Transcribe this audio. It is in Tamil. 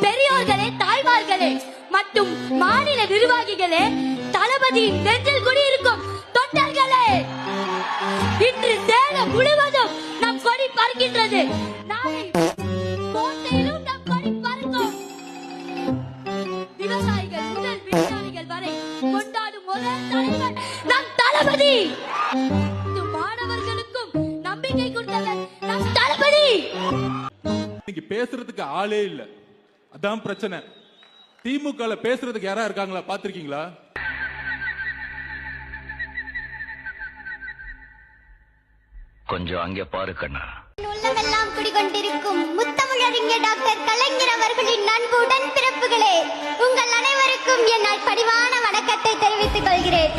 பெரியோர்களே, தாய்மார்களே மற்றும் மாநில நிர்வாகிகளே, தளபதியின் நெஞ்சில் குடியிருக்கும் தொண்டர்களே, இன்று சேலம் முழுவதும் நம் கொடி பறக்கின்றது. நாளை கோட்டையிலும் நம் கொடி பறக்கும். விவசாயிகள் முதல் விஞ்ஞானிகள் வரை கொண்டாடும் ஒரே தலைவர் நம் தளபதி. மாணவர்களுக்கும் நம்பிக்கை கொடுத்தவர் நம் தளபதி. இன்னைக்கு பேசுறதுக்கு ஆளே இல்ல, அதான் பிரச்சனை. திமுக பேசுறதுக்கு யாரா இருக்காங்களா பாத்திருக்கீங்களா? கொஞ்சம் அங்கே பாரு கண்ணா. உள்ளமெல்லாம் குடிகொண்டிருக்கும் முத்தமிழறிஞர் டாக்டர் கலைஞர் அவர்களின் அன்பு உடன்பிறப்புகளே, உங்கள் அனைவருக்கும் என்னால் பணிவான வணக்கத்தை தெரிவித்துக் கொள்கிறேன்.